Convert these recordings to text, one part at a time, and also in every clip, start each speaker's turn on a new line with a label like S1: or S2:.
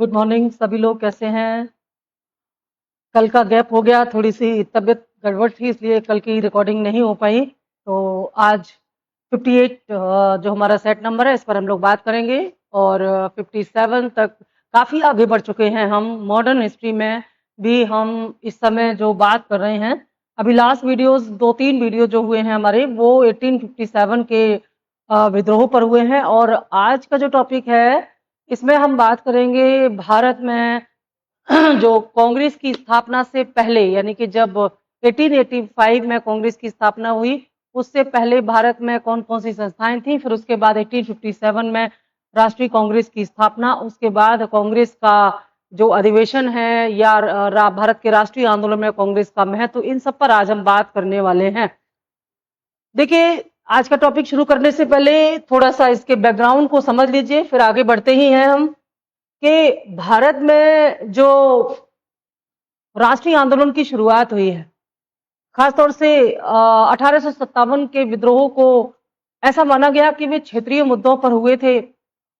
S1: Good morning सभी लोग, कैसे हैं? कल का गैप हो गया, थोड़ी सी तबीयत गड़बड़ थी इसलिए कल की रिकॉर्डिंग नहीं हो पाई। तो आज 58 जो हमारा सेट नंबर है इस पर हम लोग बात करेंगे। और 57 तक काफ़ी आगे बढ़ चुके हैं हम मॉडर्न हिस्ट्री में भी। हम इस समय जो बात कर रहे हैं, अभी लास्ट वीडियोस 2-3 वीडियो जो हुए हैं हमारे, वो 1857 के विद्रोह पर हुए हैं। और आज का जो टॉपिक है इसमें हम बात करेंगे भारत में जो कांग्रेस की स्थापना से पहले, यानी कि जब 1885 में कांग्रेस की स्थापना हुई, उससे पहले भारत में कौन कौन सी संस्थाएं थी। फिर उसके बाद 1857 में राष्ट्रीय कांग्रेस की स्थापना, उसके बाद कांग्रेस का जो अधिवेशन है या भारत के राष्ट्रीय आंदोलन में कांग्रेस का महत्व, इन सब पर आज हम बात करने वाले हैं। देखिए, आज का टॉपिक शुरू करने से पहले थोड़ा सा इसके बैकग्राउंड को समझ लीजिए, फिर आगे बढ़ते ही हैं हम। कि भारत में जो राष्ट्रीय आंदोलन की शुरुआत हुई है, खासतौर से 1857 के विद्रोह को ऐसा माना गया कि वे क्षेत्रीय मुद्दों पर हुए थे।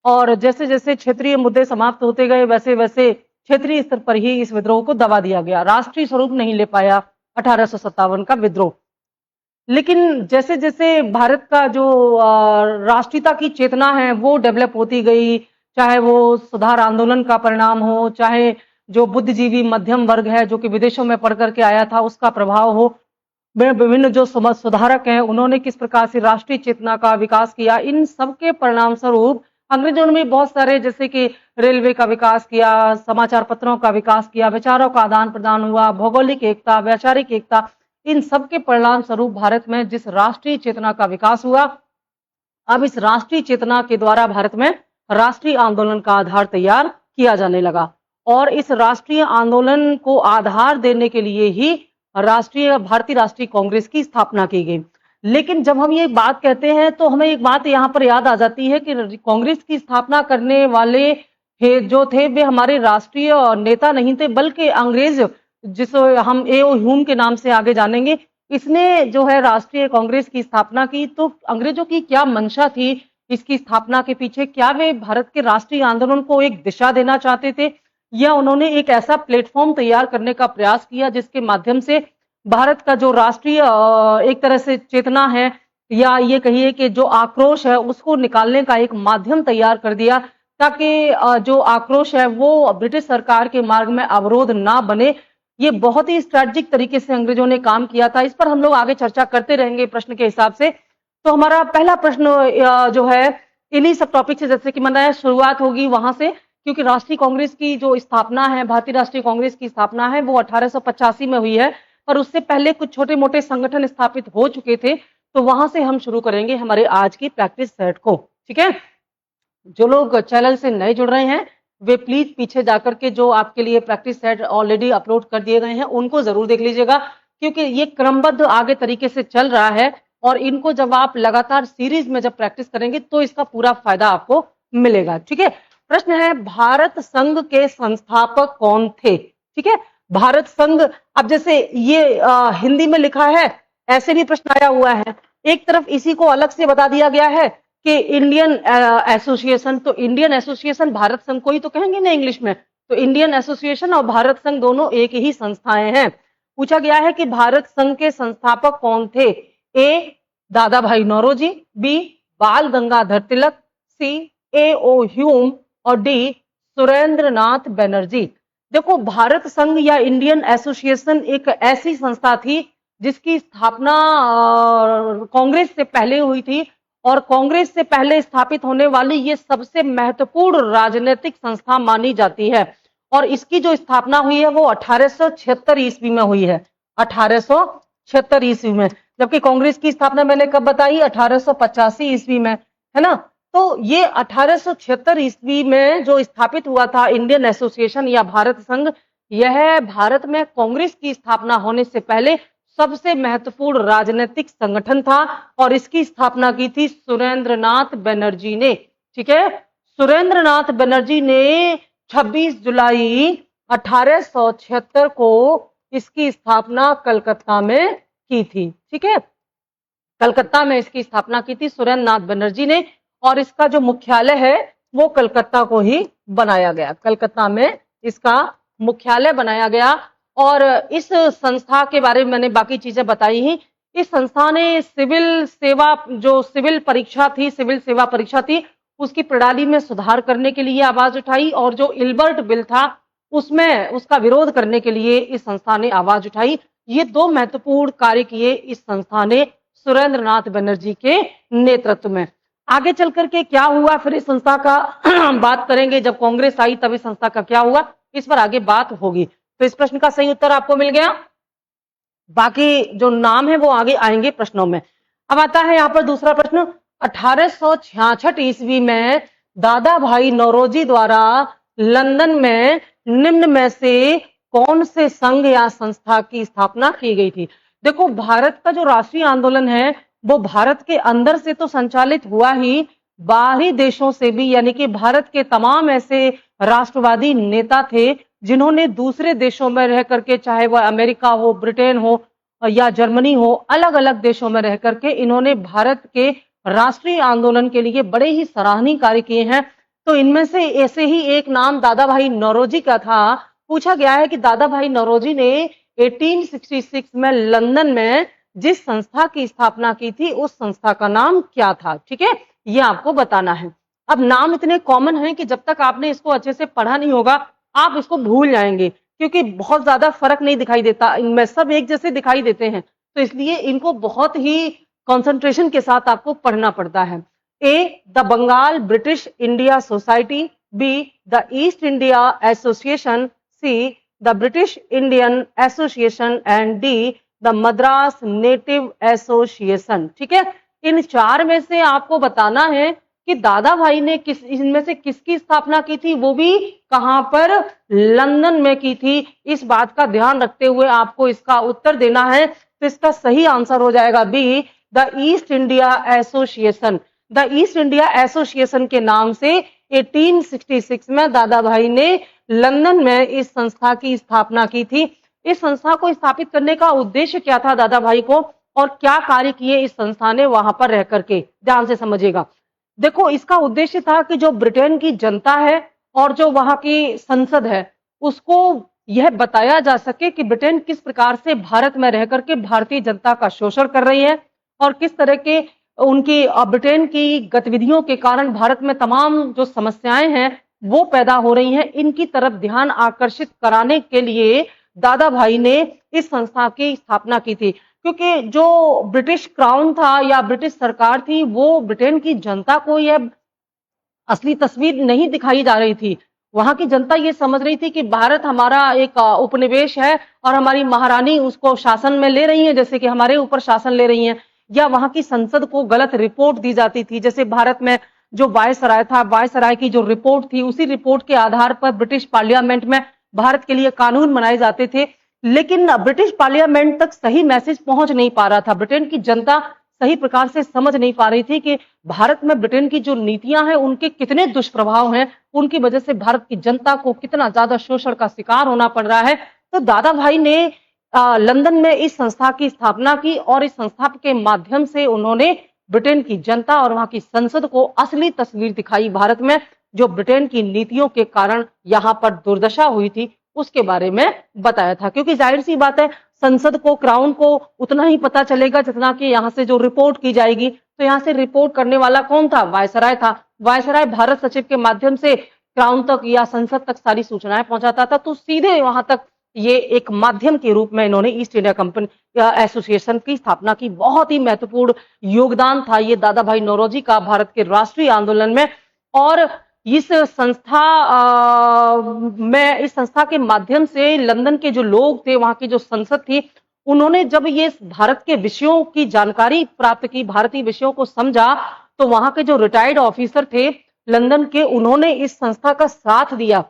S1: और जैसे जैसे क्षेत्रीय मुद्दे समाप्त होते गए, वैसे वैसे क्षेत्रीय स्तर पर ही इस विद्रोह को दबा दिया गया। राष्ट्रीय स्वरूप नहीं ले पाया 1857 का विद्रोह। लेकिन जैसे जैसे भारत का जो राष्ट्रीयता की चेतना है वो डेवलप होती गई, चाहे वो सुधार आंदोलन का परिणाम हो, चाहे जो बुद्धिजीवी मध्यम वर्ग है जो कि विदेशों में पढ़ करके आया था उसका प्रभाव हो, विभिन्न जो समाज सुधारक हैं उन्होंने किस प्रकार से राष्ट्रीय चेतना का विकास किया, इन सब के परिणाम स्वरूप अंग्रेजों ने बहुत सारे, जैसे कि रेलवे का विकास किया, समाचार पत्रों का विकास किया, विचारों का आदान प्रदान हुआ, भौगोलिक एकता, वैचारिक एकता, इन सब के परिणाम स्वरूप भारत में जिस राष्ट्रीय चेतना का विकास हुआ, अब इस राष्ट्रीय चेतना के द्वारा भारत में राष्ट्रीय आंदोलन का आधार तैयार किया जाने लगा। और इस राष्ट्रीय आंदोलन को आधार देने के लिए ही भारतीय राष्ट्रीय कांग्रेस की स्थापना की गई। लेकिन जब हम ये बात कहते हैं तो हमें एक बात यहाँ पर याद आ जाती है कि कांग्रेस की स्थापना करने वाले जो थे वे हमारे राष्ट्रीय नेता नहीं थे, बल्कि अंग्रेज, जिसे हम ए.ओ. ह्यूम के नाम से आगे जानेंगे, इसने जो है राष्ट्रीय कांग्रेस की स्थापना की। तो अंग्रेजों की क्या मंशा थी इसकी स्थापना के पीछे? क्या वे भारत के राष्ट्रीय आंदोलन को एक दिशा देना चाहते थे, या उन्होंने एक ऐसा प्लेटफॉर्म तैयार करने का प्रयास किया जिसके माध्यम से भारत का जो राष्ट्रीय एक तरह से चेतना है, या ये कहिए कि जो आक्रोश है, उसको निकालने का एक माध्यम तैयार कर दिया, ताकि जो आक्रोश है वो ब्रिटिश सरकार के मार्ग में अवरोध ना बने। ये बहुत ही स्ट्रेटेजिक तरीके से अंग्रेजों ने काम किया था। इस पर हम लोग आगे चर्चा करते रहेंगे प्रश्न के हिसाब से। तो हमारा पहला प्रश्न जो है इन्हीं सब टॉपिक से, जैसे कि मैंने शुरुआत होगी वहां से, क्योंकि राष्ट्रीय कांग्रेस की जो स्थापना है, भारतीय राष्ट्रीय कांग्रेस की स्थापना है, वो 1885 में हुई है। पर उससे पहले कुछ छोटे मोटे संगठन स्थापित हो चुके थे। तो वहां से हम शुरू करेंगे हमारे आज की प्रैक्टिस सेट को। ठीक है, जो लोग चैनल से नए जुड़ रहे हैं वे प्लीज पीछे जाकर के जो आपके लिए प्रैक्टिस सेट ऑलरेडी अपलोड कर दिए गए हैं उनको जरूर देख लीजिएगा, क्योंकि ये क्रमबद्ध आगे तरीके से चल रहा है। और इनको जब आप लगातार सीरीज में जब प्रैक्टिस करेंगे तो इसका पूरा फायदा आपको मिलेगा। ठीक है, प्रश्न है भारत संघ के संस्थापक कौन थे? ठीक है, भारत संघ, अब जैसे ये हिंदी में लिखा है, ऐसे भी प्रश्न आया हुआ है। एक तरफ इसी को अलग से बता दिया गया है कि इंडियन एसोसिएशन, तो इंडियन एसोसिएशन भारत संघ को ही तो कहेंगे ना इंग्लिश में। तो इंडियन एसोसिएशन और भारत संघ दोनों एक ही संस्थाएं हैं। पूछा गया है कि भारत संघ के संस्थापक कौन थे? ए दादा भाई नौरोजी, बी बाल गंगाधर तिलक, सी ए.ओ. ह्यूम, और डी सुरेंद्र नाथ बनर्जी। देखो, भारत संघ या इंडियन एसोसिएशन एक ऐसी संस्था थी जिसकी स्थापना कांग्रेस से पहले हुई थी, और कांग्रेस से पहले स्थापित होने वाली ये सबसे महत्वपूर्ण राजनीतिक संस्था मानी जाती है। और इसकी जो स्थापना हुई है वो 1876 ईस्वी में हुई है, 1876 ईस्वी में। जबकि कांग्रेस की स्थापना मैंने कब बताई? 1885 ईस्वी में, है ना। तो ये 1876 ईस्वी में जो स्थापित हुआ था इंडियन एसोसिएशन या भारत संघ, यह भारत में कांग्रेस की स्थापना होने से पहले सबसे महत्वपूर्ण राजनीतिक संगठन था। और इसकी स्थापना की थी सुरेंद्र नाथ बनर्जी ने। ठीक है, सुरेंद्र नाथ बनर्जी ने 26 जुलाई 1876 को इसकी स्थापना कलकत्ता में की थी। ठीक है, कलकत्ता में इसकी स्थापना की थी सुरेंद्र नाथ बनर्जी ने। और इसका जो मुख्यालय है वो कलकत्ता को ही बनाया गया, कलकत्ता में इसका मुख्यालय बनाया गया। और इस संस्था के बारे में मैंने बाकी चीजें बताई ही। इस संस्था ने सिविल सेवा, जो सिविल परीक्षा थी, सिविल सेवा परीक्षा थी, उसकी प्रणाली में सुधार करने के लिए आवाज उठाई, और जो इल्बर्ट बिल था उसमें उसका विरोध करने के लिए इस संस्था ने आवाज उठाई। ये दो महत्वपूर्ण कार्य किए इस संस्था ने सुरेंद्र नाथ बनर्जी के नेतृत्व में। आगे चल करके क्या हुआ फिर इस संस्था का बात करेंगे। जब कांग्रेस आई तब इस संस्था का क्या हुआ, इस पर आगे बात होगी। तो इस प्रश्न का सही उत्तर आपको मिल गया, बाकी जो नाम है वो आगे आएंगे प्रश्नों में। अब आता है यहाँ पर दूसरा प्रश्न। 1866 ईस्वी में दादा भाई नौरोजी द्वारा लंदन में निम्न में से कौन से संघ या संस्था की स्थापना की गई थी। देखो, भारत का जो राष्ट्रीय आंदोलन है वो भारत के अंदर से तो संचालित हुआ ही, बाहरी देशों से भी, यानी कि भारत के तमाम ऐसे राष्ट्रवादी नेता थे जिन्होंने दूसरे देशों में रह करके, चाहे वह अमेरिका हो, ब्रिटेन हो या जर्मनी हो, अलग अलग देशों में रह करके इन्होंने भारत के राष्ट्रीय आंदोलन के लिए बड़े ही सराहनीय कार्य किए हैं। तो इनमें से ऐसे ही एक नाम दादा भाई नौरोजी का था। पूछा गया है कि दादा भाई नौरोजी ने 1866 में लंदन में जिस संस्था की स्थापना की थी उस संस्था का नाम क्या था। ठीक है, ये आपको बताना है। अब नाम इतने कॉमन हैं कि जब तक आपने इसको अच्छे से पढ़ा नहीं होगा आप इसको भूल जाएंगे, क्योंकि बहुत ज्यादा फर्क नहीं दिखाई देता, इनमें सब एक जैसे दिखाई देते हैं, तो इसलिए इनको बहुत ही कंसंट्रेशन के साथ आपको पढ़ना पड़ता है। A, the Bengal British India society. B, the East India association. C, the British Indian association. And D, the Madras native association. ठीक है, इन चार में से आपको बताना है कि दादा भाई ने इनमें से किसकी स्थापना की थी, वो भी कहां पर, लंदन में की थी। इस बात का ध्यान रखते हुए आपको इसका उत्तर देना है। तो इसका सही आंसर हो जाएगा B, the East India Association. The East India Association के नाम से 1866 में दादा भाई ने लंदन में इस संस्था की स्थापना की थी। इस संस्था को स्थापित करने का उद्देश्य क्या था दादा भाई को, और क्या कार्य किए इस संस्था ने वहां पर रह करके, ध्यान से समझिएगा। देखो, इसका उद्देश्य था कि जो ब्रिटेन की जनता है और जो वहां की संसद है उसको यह बताया जा सके कि ब्रिटेन किस प्रकार से भारत में रह करके भारतीय जनता का शोषण कर रही है, और किस तरह के उनकी ब्रिटेन की गतिविधियों के कारण भारत में तमाम जो समस्याएं हैं वो पैदा हो रही हैं। इनकी तरफ ध्यान आकर्षित कराने के लिए दादा भाई ने इस संस्था की स्थापना की थी, क्योंकि जो ब्रिटिश क्राउन था या ब्रिटिश सरकार थी वो ब्रिटेन की जनता को यह असली तस्वीर नहीं दिखाई जा रही थी। वहां की जनता ये समझ रही थी कि भारत हमारा एक उपनिवेश है और हमारी महारानी उसको शासन में ले रही है, जैसे कि हमारे ऊपर शासन ले रही है। या वहां की संसद को गलत रिपोर्ट दी जाती थी, जैसे भारत में जो वायसराय था, वायसराय की जो रिपोर्ट थी उसी रिपोर्ट के आधार पर ब्रिटिश पार्लियामेंट में भारत के लिए कानून बनाए जाते थे। लेकिन ब्रिटिश पार्लियामेंट तक सही मैसेज पहुंच नहीं पा रहा था। ब्रिटेन की जनता सही प्रकार से समझ नहीं पा रही थी कि भारत में ब्रिटेन की जो नीतियां हैं उनके कितने दुष्प्रभाव हैं, उनकी वजह से भारत की जनता को कितना ज्यादा शोषण का शिकार होना पड़ रहा है। तो दादा भाई ने लंदन में इस संस्था की स्थापना की, और इस संस्था के माध्यम से उन्होंने ब्रिटेन की जनता और वहां की संसद को असली तस्वीर दिखाई भारत में, जो ब्रिटेन की नीतियों के कारण यहाँ पर दुर्दशा हुई थी उसके बारे में बताया था। क्योंकि जाहिर सी बात है, संसद को, क्राउन को उतना ही पता चलेगा जितना कि यहाँ से जो रिपोर्ट की जाएगी। तो यहाँ से रिपोर्ट करने वाला कौन था, वायसराय था। वायसराय भारत सचिव के माध्यम से क्राउन तक या संसद तक सारी सूचनाएं पहुंचाता था। तो सीधे वहां तक ये एक माध्यम के रूप में इन्होंने ईस्ट इंडिया कंपनी एसोसिएशन की स्थापना की। बहुत ही महत्वपूर्ण योगदान था ये दादा भाई नौरोजी का भारत के राष्ट्रीय आंदोलन में। और इस संस्था के माध्यम से लंदन के जो लोग थे, वहां की जो संसद थी, उन्होंने जब ये भारत के विषयों की जानकारी प्राप्त की, भारतीय विषयों को समझा, तो वहां के जो रिटायर्ड ऑफिसर थे लंदन के, उन्होंने इस संस्था का साथ दिया।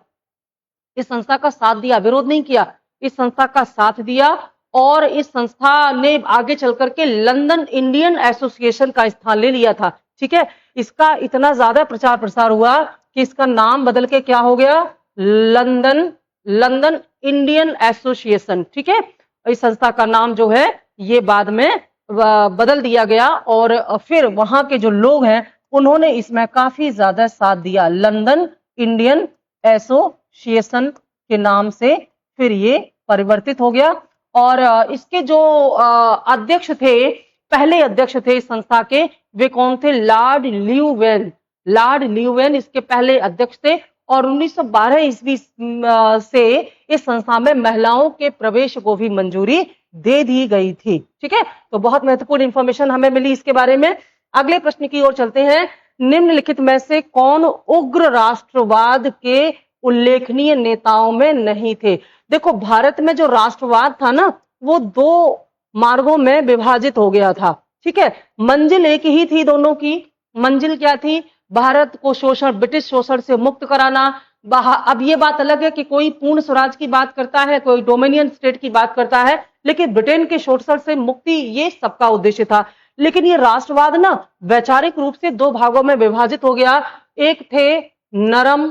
S1: इस संस्था का साथ दिया, विरोध नहीं किया, इस संस्था का साथ दिया। और इस संस्था ने आगे चल करके लंदन इंडियन एसोसिएशन का स्थान ले लिया था। ठीक है, इसका इतना ज्यादा प्रचार प्रसार हुआ कि इसका नाम बदल के क्या हो गया, लंदन इंडियन एसोसिएशन। ठीक है, इस संस्था का नाम जो है ये बाद में बदल दिया गया, और फिर वहां के जो लोग हैं उन्होंने इसमें काफी ज्यादा साथ दिया। लंदन इंडियन एसोसिएशन के नाम से फिर ये परिवर्तित हो गया। और इसके जो अध्यक्ष थे, पहले अध्यक्ष थे इस संस्था के, वे कौन थे? Lord Leeuwen. लॉर्ड ल्यूवेन इसके पहले अध्यक्ष थे। और 1912 ईस्वी से इस संस्था में महिलाओं के प्रवेश को भी मंजूरी दे दी गई थी। ठीक है, तो बहुत महत्वपूर्ण इंफॉर्मेशन हमें मिली इसके बारे में। अगले प्रश्न की ओर चलते हैं। निम्नलिखित में से कौन उग्र राष्ट्रवाद के उल्लेखनीय नेताओं में नहीं थे? देखो, भारत में जो राष्ट्रवाद था ना, वो दो मार्गों में विभाजित हो गया था। ठीक है, मंजिल एक ही थी दोनों की। मंजिल क्या थी? भारत को शोषण, ब्रिटिश शोषण से मुक्त कराना। अब ये बात अलग है कि कोई पूर्ण स्वराज की बात करता है, कोई डोमिनियन स्टेट की बात करता है, लेकिन ब्रिटेन के शोषण से मुक्ति ये सबका उद्देश्य था। लेकिन ये राष्ट्रवाद ना वैचारिक रूप से दो भागों में विभाजित हो गया। एक थे नरम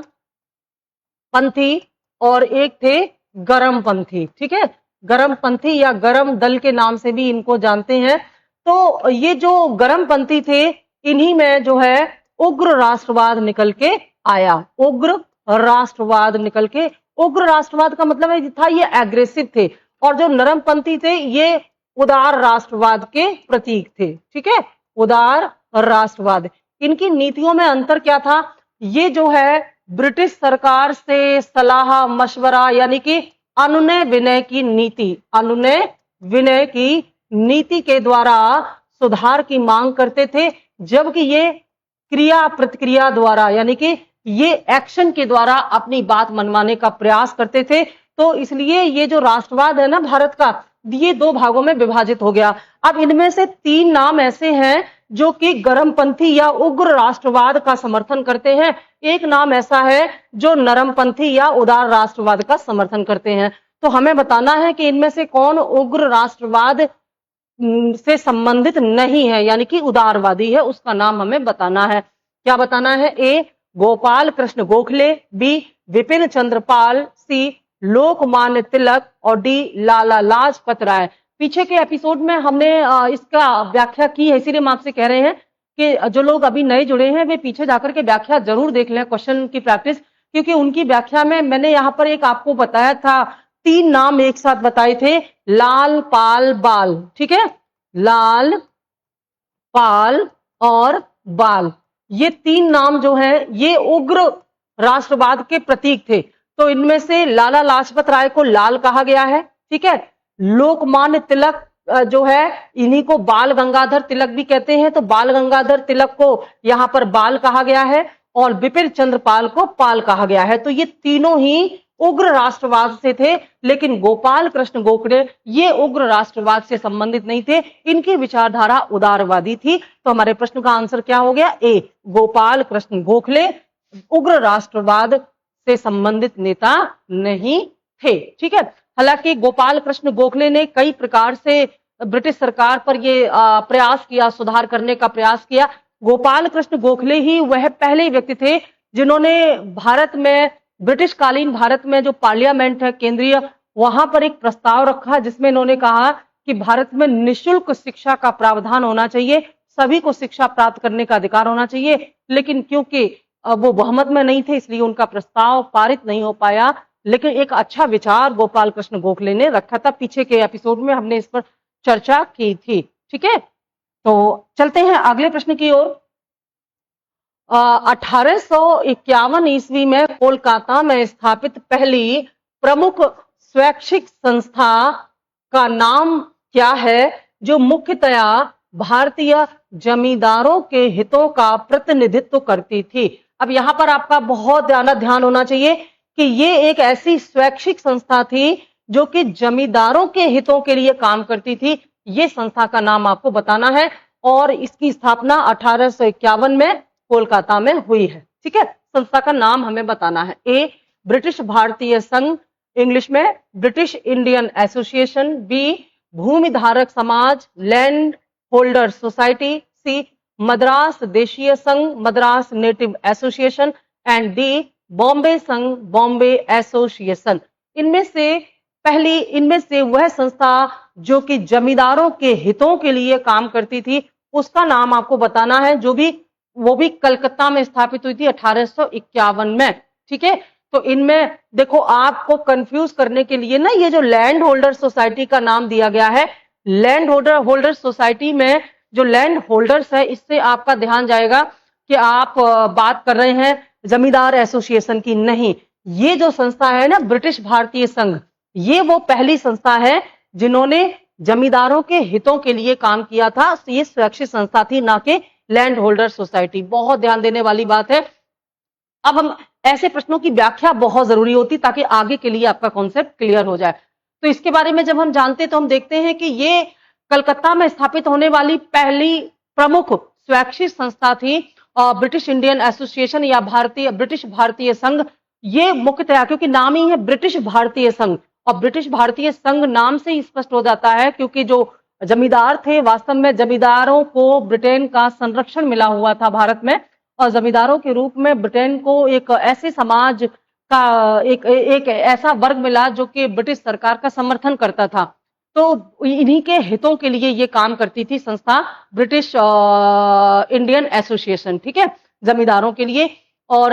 S1: पंथी और एक थे गरम पंथी। ठीक है, गरम पंथी या गरम दल के नाम से भी इनको जानते हैं। तो ये जो गरम पंथी थे, इन्हीं में जो है उग्र राष्ट्रवाद निकल के आया। उग्र राष्ट्रवाद निकल के, उग्र राष्ट्रवाद का मतलब है था ये एग्रेसिव थे। और जो नरम पंथी थे, ये उदार राष्ट्रवाद के प्रतीक थे। ठीक है, उदार राष्ट्रवाद। इनकी नीतियों में अंतर क्या था? ये जो है ब्रिटिश सरकार से सलाह मशवरा यानी कि अनुनय विनय की नीति, अनुनय विनय की नीति के द्वारा सुधार की मांग करते थे, जबकि ये क्रिया प्रतिक्रिया द्वारा यानी कि ये एक्शन के द्वारा अपनी बात मनवाने का प्रयास करते थे। तो इसलिए ये जो राष्ट्रवाद है ना भारत का, ये दो भागों में विभाजित हो गया। अब इनमें से तीन नाम ऐसे हैं जो कि गरमपंथी या उग्र राष्ट्रवाद का समर्थन करते हैं। एक नाम ऐसा है जो नरमपंथी या उदार राष्ट्रवाद का समर्थन करते हैं। तो हमें बताना है कि इनमें से कौन उग्र राष्ट्रवाद से संबंधित नहीं है, यानी कि उदारवादी है, उसका नाम हमें बताना है। क्या बताना है? ए गोपाल कृष्ण गोखले, बी विपिन चंद्र पाल, सी लोकमान्य तिलक और डी लाला लाजपत राय। पीछे के एपिसोड में हमने इसका व्याख्या की है, इसीलिए हम आपसे कह रहे हैं कि जो लोग अभी नए जुड़े हैं वे पीछे जाकर के व्याख्या जरूर देख लें, क्वेश्चन की प्रैक्टिस, क्योंकि उनकी व्याख्या में मैंने यहाँ पर एक आपको बताया था, तीन नाम एक साथ बताए थे, लाल पाल बाल। ठीक है, लाल पाल और बाल, ये तीन नाम जो हैं ये उग्र राष्ट्रवाद के प्रतीक थे। तो इनमें से लाला लाजपत राय को लाल कहा गया है। ठीक है, लोकमान्य तिलक जो है, इन्हीं को बाल गंगाधर तिलक भी कहते हैं, तो बाल गंगाधर तिलक को यहाँ पर बाल कहा गया है, और बिपिन चंद्र पाल को पाल कहा गया है। तो ये तीनों ही उग्र राष्ट्रवाद से थे, लेकिन गोपाल कृष्ण गोखले ये उग्र राष्ट्रवाद से संबंधित नहीं थे, इनकी विचारधारा उदारवादी थी। तो हमारे प्रश्न का आंसर क्या हो गया? ए गोपाल कृष्ण गोखले उग्र राष्ट्रवाद से संबंधित नेता नहीं थे। ठीक है, हालांकि गोपाल कृष्ण गोखले ने कई प्रकार से ब्रिटिश सरकार पर ये प्रयास किया, सुधार करने का प्रयास किया। गोपाल कृष्ण गोखले ही वह पहले व्यक्ति थे जिन्होंने भारत में, ब्रिटिश कालीन भारत में जो पार्लियामेंट है केंद्रीय, वहां पर एक प्रस्ताव रखा जिसमें इन्होंने कहा कि भारत में निःशुल्क शिक्षा का प्रावधान होना चाहिए, सभी को शिक्षा प्राप्त करने का अधिकार होना चाहिए। लेकिन क्योंकि वो बहुमत में नहीं थे, इसलिए उनका प्रस्ताव पारित नहीं हो पाया। लेकिन एक अच्छा विचार गोपाल कृष्ण गोखले ने रखा था, पीछे के एपिसोड में हमने इस पर चर्चा की थी। ठीक है, तो चलते हैं अगले प्रश्न की ओर। 1851 ईस्वी में कोलकाता में स्थापित पहली प्रमुख स्वैच्छिक संस्था का नाम क्या है, जो मुख्यतया भारतीय जमींदारों के हितों का प्रतिनिधित्व करती थी? अब यहाँ पर आपका बहुत ज्यादा ध्यान होना चाहिए कि ये एक ऐसी स्वैच्छिक संस्था थी जो कि जमींदारों के हितों के लिए काम करती थी। ये संस्था का नाम आपको बताना है, और इसकी स्थापना 1851 में कोलकाता में हुई है। ठीक है, संस्था का नाम हमें बताना है। ए ब्रिटिश भारतीय संघ, इंग्लिश में ब्रिटिश इंडियन एसोसिएशन, बी भूमि धारक समाज, लैंड होल्डर सोसाइटी, सी मद्रास देशीय संघ, Madras native association, and D Bombay संघ, बॉम्बे एसोसिएशन। इनमें से वह संस्था जो कि जमींदारों के हितों के लिए काम करती थी, उसका नाम आपको बताना है, जो भी वो भी कलकत्ता में स्थापित हुई थी 1851 में। ठीक है, तो इनमें देखो आपको कंफ्यूज करने के लिए ना ये जो लैंड होल्डर सोसाइटी का नाम दिया गया है, लैंड होल्डर सोसाइटी में जो लैंड होल्डर्स है, इससे आपका ध्यान जाएगा कि आप बात कर रहे हैं जमींदार एसोसिएशन की। नहीं, ये जो संस्था है ना ब्रिटिश भारतीय संघ, ये वो पहली संस्था है जिन्होंने जमींदारों के हितों के लिए काम किया था। ये स्वैच्छिक संस्था थी, ना कि लैंड होल्डर सोसाइटी। बहुत ध्यान देने वाली बात है। अब हम ऐसे प्रश्नों की व्याख्या बहुत जरूरी होती ताकि आगे के लिए आपका कॉन्सेप्ट क्लियर हो जाए। तो इसके बारे में जब हम जानते तो हम देखते हैं कि ये कलकत्ता में स्थापित होने वाली पहली प्रमुख स्वैच्छिक संस्था थी ब्रिटिश इंडियन एसोसिएशन या ब्रिटिश भारतीय संघ। ये मुख्यतया क्योंकि नाम ही है ब्रिटिश भारतीय संघ, और ब्रिटिश भारतीय संघ नाम से ही स्पष्ट हो जाता है क्योंकि जो जमींदार थे, वास्तव में जमींदारों को ब्रिटेन का संरक्षण मिला हुआ था भारत में, और जमींदारों के रूप में ब्रिटेन को एक ऐसे समाज का एक ऐसा वर्ग मिला जो कि ब्रिटिश सरकार का समर्थन करता था। तो इन्हीं के हितों के लिए ये काम करती थी संस्था ब्रिटिश इंडियन एसोसिएशन। ठीक है, जमींदारों के लिए। और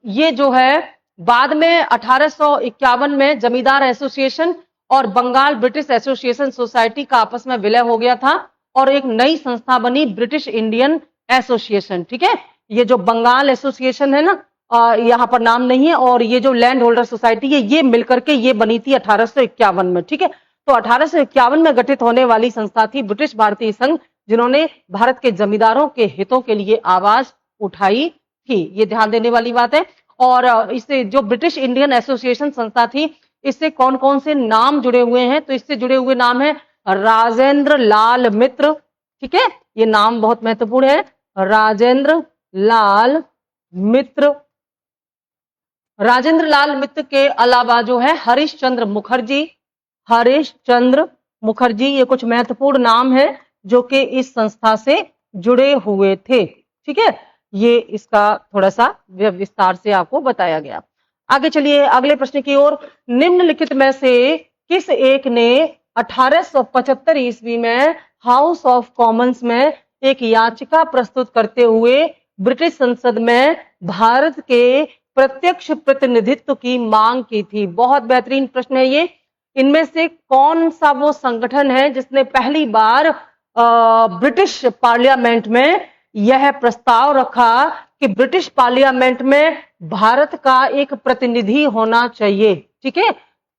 S1: ये जो है बाद में 1851 में जमींदार एसोसिएशन और बंगाल ब्रिटिश एसोसिएशन सोसाइटी का आपस में विलय हो गया था और एक नई संस्था बनी ब्रिटिश इंडियन एसोसिएशन। ठीक है, ये जो बंगाल एसोसिएशन है ना, यहाँ पर नाम नहीं है, और ये जो लैंड होल्डर सोसाइटी है, ये मिलकर के ये बनी थी 1851 में। ठीक है, तो 1851 में गठित होने वाली संस्था थी ब्रिटिश भारतीय संघ, जिन्होंने भारत के जमींदारों के हितों के लिए आवाज उठाई थी। ये ध्यान देने वाली बात है। और इससे जो ब्रिटिश इंडियन एसोसिएशन संस्था थी, इससे कौन कौन से नाम जुड़े हुए हैं? तो इससे जुड़े हुए नाम है राजेंद्र लाल मित्र। ठीक है, ये नाम बहुत महत्वपूर्ण है, राजेंद्र लाल मित्र। राजेंद्र लाल मित्र के अलावा जो है हरिश्चंद्र मुखर्जी, हरिश्चंद्र मुखर्जी, ये कुछ महत्वपूर्ण नाम है जो कि इस संस्था से जुड़े हुए थे। ठीक है, ये इसका थोड़ा सा विस्तार से आपको बताया गया। आगे चलिए अगले प्रश्न की ओर। निम्नलिखित में से किस एक ने 1875 ईस्वी में हाउस ऑफ कॉमन्स में एक याचिका प्रस्तुत करते हुए ब्रिटिश संसद में भारत के प्रत्यक्ष प्रतिनिधित्व की मांग की थी? बहुत बेहतरीन प्रश्न है ये। इनमें से कौन सा वो संगठन है जिसने पहली बार ब्रिटिश पार्लियामेंट में यह प्रस्ताव रखा कि ब्रिटिश पार्लियामेंट में भारत का एक प्रतिनिधि होना चाहिए? ठीक है,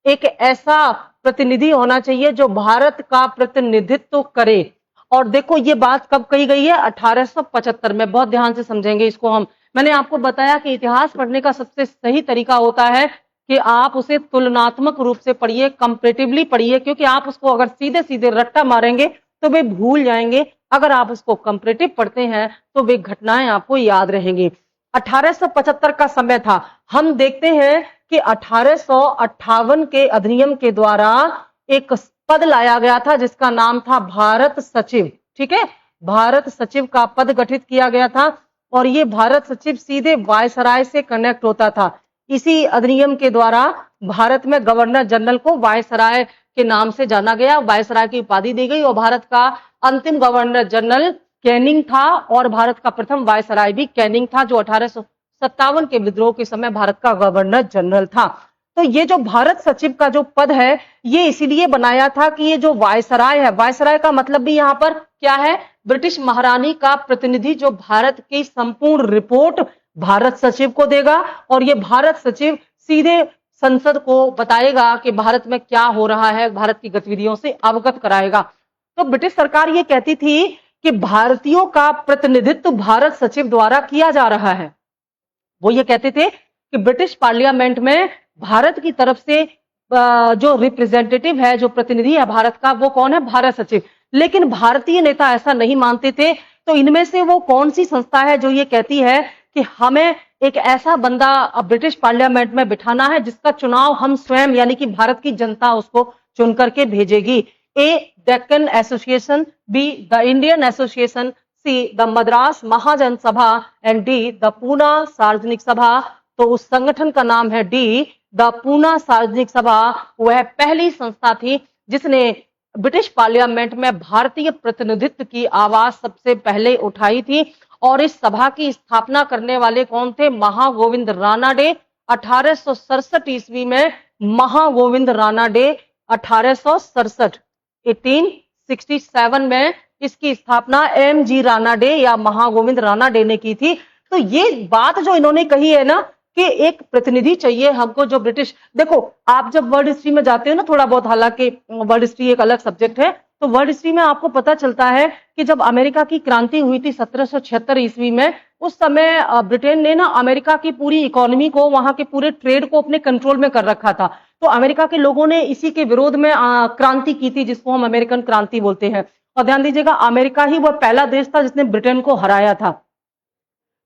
S1: एक ऐसा प्रतिनिधि होना चाहिए जो भारत का प्रतिनिधित्व करे। और देखो ये बात कब कही गई है? 1875 में। बहुत ध्यान से समझेंगे इसको हम। मैंने आपको बताया कि इतिहास पढ़ने का सबसे सही तरीका होता है कि आप उसे तुलनात्मक रूप से पढ़िए, कंपैरेटिवली पढ़िए, क्योंकि आप उसको अगर सीधे सीधे रट्टा मारेंगे तो वे भूल जाएंगे। अगर आप उसको कंपैरेटिव पढ़ते हैं तो वे घटनाएं आपको याद रहेंगी। 1875 का समय था। हम देखते हैं कि 1858 के अधिनियम के द्वारा एक पद लाया गया था जिसका नाम था भारत सचिव। ठीक है, भारत सचिव का पद गठित किया गया था और ये भारत सचिव सीधे वायसराय से कनेक्ट होता था। इसी अधिनियम के द्वारा भारत में गवर्नर जनरल को वायसराय के नाम से जाना गया, वायसराय की उपाधि दी गई, और भारत का अंतिम गवर्नर जनरल कैनिंग था और भारत का प्रथम वायसराय भी कैनिंग था, जो 1857 के विद्रोह के समय भारत का गवर्नर जनरल था। तो ये जो भारत सचिव का जो पद है, ये इसीलिए बनाया था कि ये जो वायसराय है, वायसराय का मतलब भी यहाँ पर क्या है? ब्रिटिश महारानी का प्रतिनिधि जो भारत की संपूर्ण रिपोर्ट भारत सचिव को देगा, और ये भारत सचिव सीधे संसद को बताएगा कि भारत में क्या हो रहा है, भारत की गतिविधियों से अवगत कराएगा। तो ब्रिटिश सरकार ये कहती थी कि भारतीयों का प्रतिनिधित्व भारत सचिव द्वारा किया जा रहा है। वो ये कहते थे कि ब्रिटिश पार्लियामेंट में भारत की तरफ से जो रिप्रेजेंटेटिव है, जो प्रतिनिधि है भारत का, वो कौन है? भारत सचिव। लेकिन भारतीय नेता ऐसा नहीं मानते थे। तो इनमें से वो कौन सी संस्था है जो ये कहती है कि हमें एक ऐसा बंदा ब्रिटिश पार्लियामेंट में बिठाना है जिसका चुनाव हम स्वयं यानी कि भारत की जनता उसको चुन करके भेजेगी? A, Deccan association, B, the Indian association, C, the Madras Mahajan Sabha, and D, the Poona सार्वजनिक सभा। तो उस संगठन का नाम है डी, द पूना सार्वजनिक सभा। वह पहली संस्था थी जिसने ब्रिटिश पार्लियामेंट में भारतीय प्रतिनिधित्व की आवाज सबसे पहले उठाई थी। और इस सभा की स्थापना करने वाले कौन थे? महागोविंद रानाडे 1867 ईस्वी में। महागोविंद रानाडे 1867 1867 में इसकी स्थापना एम जी रानाडे या महागोविंद रानाडे ने की थी। तो ये बात जो इन्होंने कही है ना कि एक प्रतिनिधि चाहिए हमको जो ब्रिटिश, देखो आप जब वर्ल्ड हिस्ट्री में जाते हो ना थोड़ा बहुत, हालांकि वर्ल्ड हिस्ट्री एक अलग सब्जेक्ट है, तो वर्ल्ड हिस्ट्री में आपको पता चलता है कि जब अमेरिका की क्रांति हुई थी 1776 ईस्वी में, उस समय ब्रिटेन ने ना अमेरिका की पूरी इकोनॉमी को, वहां के पूरे ट्रेड को अपने कंट्रोल में कर रखा था। तो अमेरिका के लोगों ने इसी के विरोध में क्रांति की थी, जिसको हम अमेरिकन क्रांति बोलते हैं। और ध्यान दीजिएगा, अमेरिका ही वह पहला देश था जिसने ब्रिटेन को हराया था।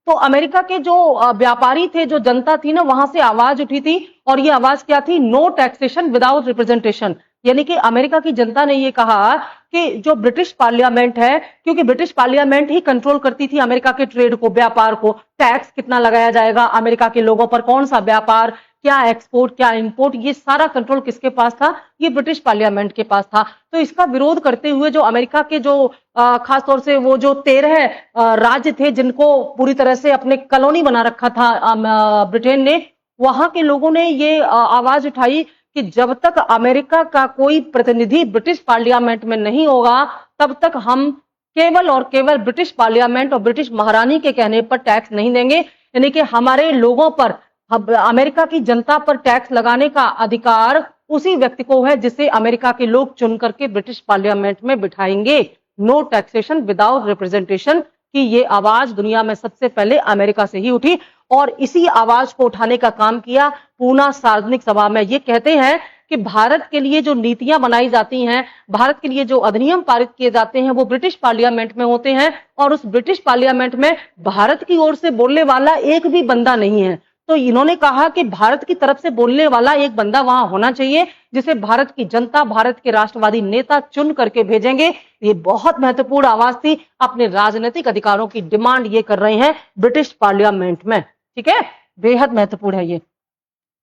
S1: तो अमेरिका के जो व्यापारी थे, जो जनता थी ना, वहां से आवाज उठी थी, और ये आवाज क्या थी? No taxation without representation. यानी कि अमेरिका की जनता ने ये कहा कि जो ब्रिटिश पार्लियामेंट है, क्योंकि ब्रिटिश पार्लियामेंट ही कंट्रोल करती थी अमेरिका के ट्रेड को, व्यापार को, टैक्स कितना लगाया जाएगा अमेरिका के लोगों पर, कौन सा व्यापार, क्या एक्सपोर्ट क्या इंपोर्ट, ये सारा कंट्रोल किसके पास था? ये ब्रिटिश पार्लियामेंट के पास था। तो इसका विरोध करते हुए जो अमेरिका के जो खासतौर से वो जो 13 राज्य थे जिनको पूरी तरह से अपने कॉलोनी बना रखा था ब्रिटेन ने, वहां के लोगों ने ये आवाज उठाई कि जब तक अमेरिका का कोई प्रतिनिधि ब्रिटिश पार्लियामेंट में नहीं होगा, तब तक हम केवल और केवल ब्रिटिश पार्लियामेंट और ब्रिटिश महारानी के कहने पर टैक्स नहीं देंगे। यानी कि हमारे लोगों पर, अमेरिका की जनता पर टैक्स लगाने का अधिकार उसी व्यक्ति को है जिसे अमेरिका के लोग चुन करके ब्रिटिश पार्लियामेंट में बिठाएंगे। नो टैक्सेशन विदाउट रिप्रेजेंटेशन की ये आवाज दुनिया में सबसे पहले अमेरिका से ही उठी, और इसी आवाज को उठाने का काम किया पूना सार्वजनिक सभा में। ये कहते हैं कि भारत के लिए जो नीतियां बनाई जाती हैं, भारत के लिए जो अधिनियम पारित किए जाते हैं, वो ब्रिटिश पार्लियामेंट में होते हैं, और उस ब्रिटिश पार्लियामेंट में भारत की ओर से बोलने वाला एक भी बंदा नहीं है। तो इन्होंने कहा कि भारत की तरफ से बोलने वाला एक बंदा वहां होना चाहिए, जिसे भारत की जनता, भारत के राष्ट्रवादी नेता चुन करके भेजेंगे। ये बहुत महत्वपूर्ण आवाज थी, अपने राजनीतिक अधिकारों की डिमांड ये कर रहे हैं ब्रिटिश पार्लियामेंट में। ठीक है, बेहद महत्वपूर्ण है ये।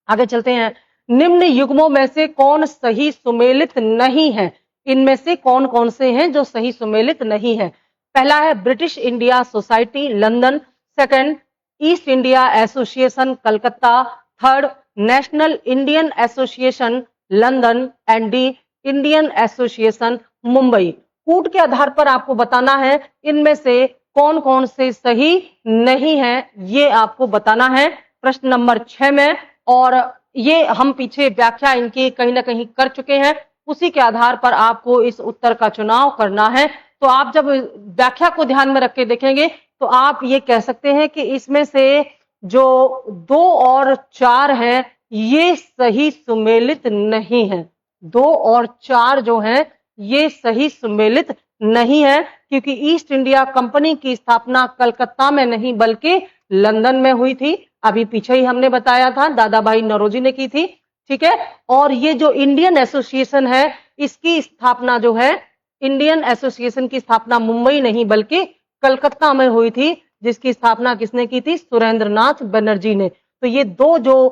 S1: आगे चलते हैं। निम्न युग्मों में से कौन सही सुमेलित नहीं है? इनमें से कौन कौन से हैं जो सही सुमेलित नहीं है? पहला है British India society London, second east India association Calcutta, third national Indian association London, and D Indian association Mumbai. कूट के आधार पर आपको बताना है इनमें से कौन कौन से सही नहीं है, ये आपको बताना है प्रश्न नंबर 6 में। और ये हम पीछे व्याख्या इनकी कहीं ना कहीं कर चुके हैं, उसी के आधार पर आपको इस उत्तर का चुनाव करना है। तो आप जब व्याख्या को ध्यान में रख के देखेंगे तो आप ये कह सकते हैं कि इसमें से जो 2 और 4 हैं ये सही सुमेलित नहीं है। 2 और 4 जो हैं ये सही सुमेलित नहीं है, क्योंकि ईस्ट इंडिया कंपनी की स्थापना कलकत्ता में नहीं बल्कि लंदन में हुई थी। अभी पीछे ही हमने बताया था, दादा भाई नौरोजी ने की थी। ठीक है, और ये जो इंडियन एसोसिएशन है, इसकी स्थापना जो है, इंडियन एसोसिएशन की स्थापना मुंबई नहीं बल्कि कलकत्ता में हुई थी, जिसकी स्थापना किसने की थी? सुरेंद्रनाथ बनर्जी ने। तो ये 2 जो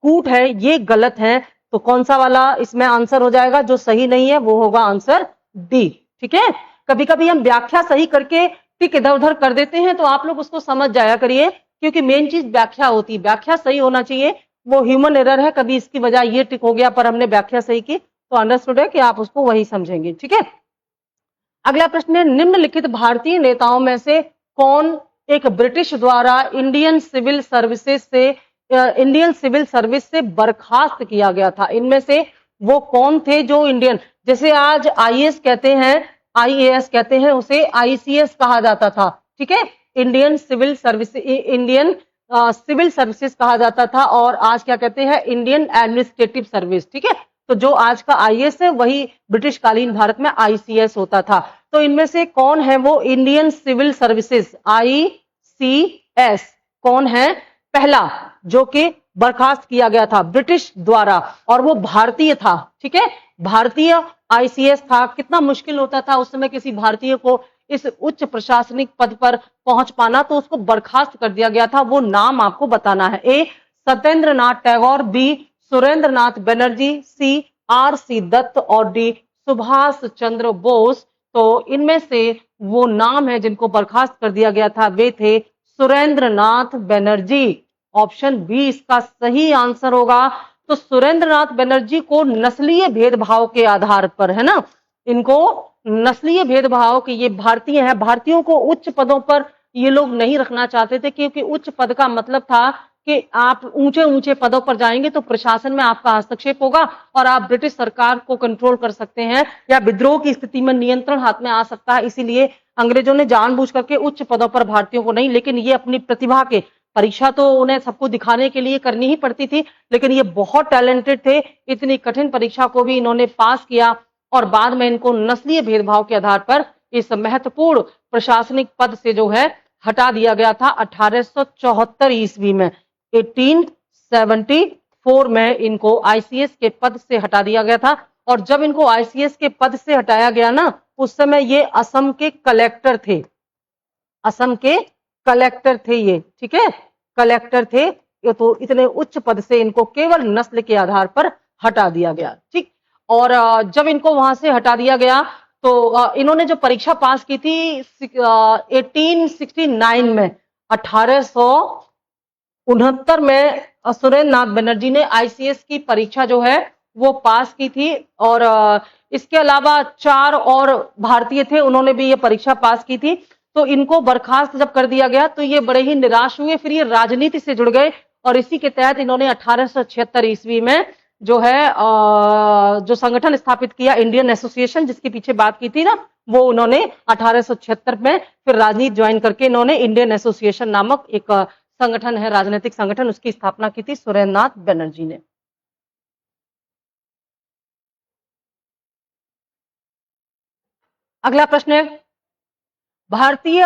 S1: कूट है ये गलत है। तो कौन सा वाला इसमें आंसर हो जाएगा? जो सही नहीं है वो होगा आंसर डी। ठीक है, कभी कभी हम व्याख्या सही करके टिक इधर उधर कर देते हैं, तो आप लोग उसको समझ जाया करिए, क्योंकि मेन चीज व्याख्या होती है, व्याख्या सही होना चाहिए। वो ह्यूमन एरर है, कभी इसकी वजह ये टिक हो गया पर हमने व्याख्या सही की, तो अंडरस्टूड है कि आप उसको वही समझेंगे। ठीक है, अगला प्रश्न है, निम्नलिखित भारतीय नेताओं में से कौन एक ब्रिटिश द्वारा इंडियन सिविल सर्विस से बर्खास्त किया गया था? इनमें से वो कौन थे जो इंडियन, जैसे आज आईएएस कहते हैं, आईएएस कहते हैं, उसे आईसीएस कहा जाता था। ठीक है, इंडियन सिविल सर्विसेज कहा जाता था, और आज क्या कहते हैं? Indian administrative service. ठीक है, तो जो आज का आईएएस है वही ब्रिटिश कालीन भारत में आईसीएस होता था। तो इनमें से कौन है वो इंडियन सिविल सर्विसेज आईसीएस कौन है? पहला जो कि बर्खास्त किया गया था ब्रिटिश द्वारा, और वो भारतीय था। ठीक है, भारतीय आईसीएस था। कितना मुश्किल होता था उस समय किसी भारतीय को इस उच्च प्रशासनिक पद पर पहुंच पाना, तो उसको बर्खास्त कर दिया गया था। वो नाम आपको बताना है। A Satyendranath Tagore, B Surendranath Banerjee, C R C Dutt, और डी सुभाष चंद्र बोस। तो इनमें से वो नाम है जिनको बर्खास्त कर दिया गया था, वे थे सुरेंद्र नाथ बनर्जी। ऑप्शन बी इसका सही आंसर होगा। तो सुरेंद्र नाथ बनर्जी को नस्लीय भेदभाव के आधार पर, है ना, इनको नस्लीय भेदभाव कि ये भारतीय हैं, भारतीयों को उच्च पदों पर ये लोग नहीं रखना चाहते थे, क्योंकि उच्च पद का मतलब था कि आप ऊंचे ऊंचे पदों पर जाएंगे तो प्रशासन में आपका हस्तक्षेप होगा और आप ब्रिटिश सरकार को कंट्रोल कर सकते हैं या विद्रोह की स्थिति में नियंत्रण हाथ में आ सकता है। इसीलिए अंग्रेजों ने जानबूझ करके उच्च पदों पर भारतीयों को नहीं, लेकिन ये अपनी प्रतिभा के, परीक्षा तो उन्हें सबको दिखाने के लिए करनी ही पड़ती थी, लेकिन ये बहुत टैलेंटेड थे, इतनी कठिन परीक्षा को भी इन्होंने पास किया और बाद में इनको नस्लीय भेदभाव के आधार पर इस महत्वपूर्ण प्रशासनिक पद से जो है हटा दिया गया था 1874 ईस्वी में। 1874 में इनको आईसीएस के पद से हटा दिया गया था। और जब इनको आईसीएस के पद से हटाया गया ना, उस समय ये असम के कलेक्टर थे, असम के कलेक्टर थे ये, ठीक है, कलेक्टर थे। तो इतने उच्च पद से इनको केवल नस्ल के आधार पर हटा दिया गया, ठीक। और जब इनको वहां से हटा दिया गया तो इन्होंने जो परीक्षा पास की थी 1869 में, 1869 में सुरेंद्र नाथ बनर्जी ने आईसीएस की परीक्षा जो है वो पास की थी। और इसके अलावा 4 और भारतीय थे, उन्होंने भी ये परीक्षा पास की थी। तो इनको बर्खास्त जब कर दिया गया तो ये बड़े ही निराश हुए, फिर ये राजनीति से जुड़ गए और इसी के तहत इन्होंने 1876 ईस्वी में जो है जो संगठन स्थापित किया, इंडियन एसोसिएशन, जिसके पीछे बात की थी ना, वो उन्होंने 1876 में फिर राजनीति ज्वाइन करके इन्होंने इंडियन एसोसिएशन नामक एक संगठन है, राजनीतिक संगठन, उसकी स्थापना की थी सुरेंद्र नाथ बनर्जी ने। अगला प्रश्न है, भारतीय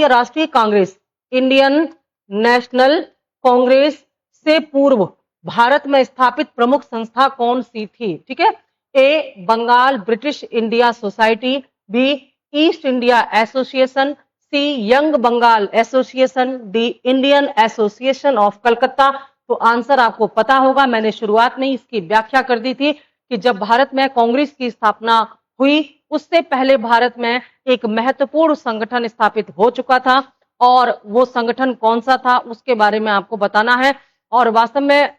S1: राष्ट्रीय कांग्रेस, इंडियन नेशनल कांग्रेस से पूर्व भारत में स्थापित प्रमुख संस्था कौन सी थी? ठीक है, A Bengal British India society, B East India association, C young Bengal association, D Indian association of Calcutta. तो आंसर आपको पता होगा, मैंने शुरुआत में इसकी व्याख्या कर दी थी कि जब भारत में कांग्रेस की स्थापना हुई उससे पहले भारत में एक महत्वपूर्ण संगठन स्थापित हो चुका था और वो संगठन कौन सा था उसके बारे में आपको बताना है। और वास्तव में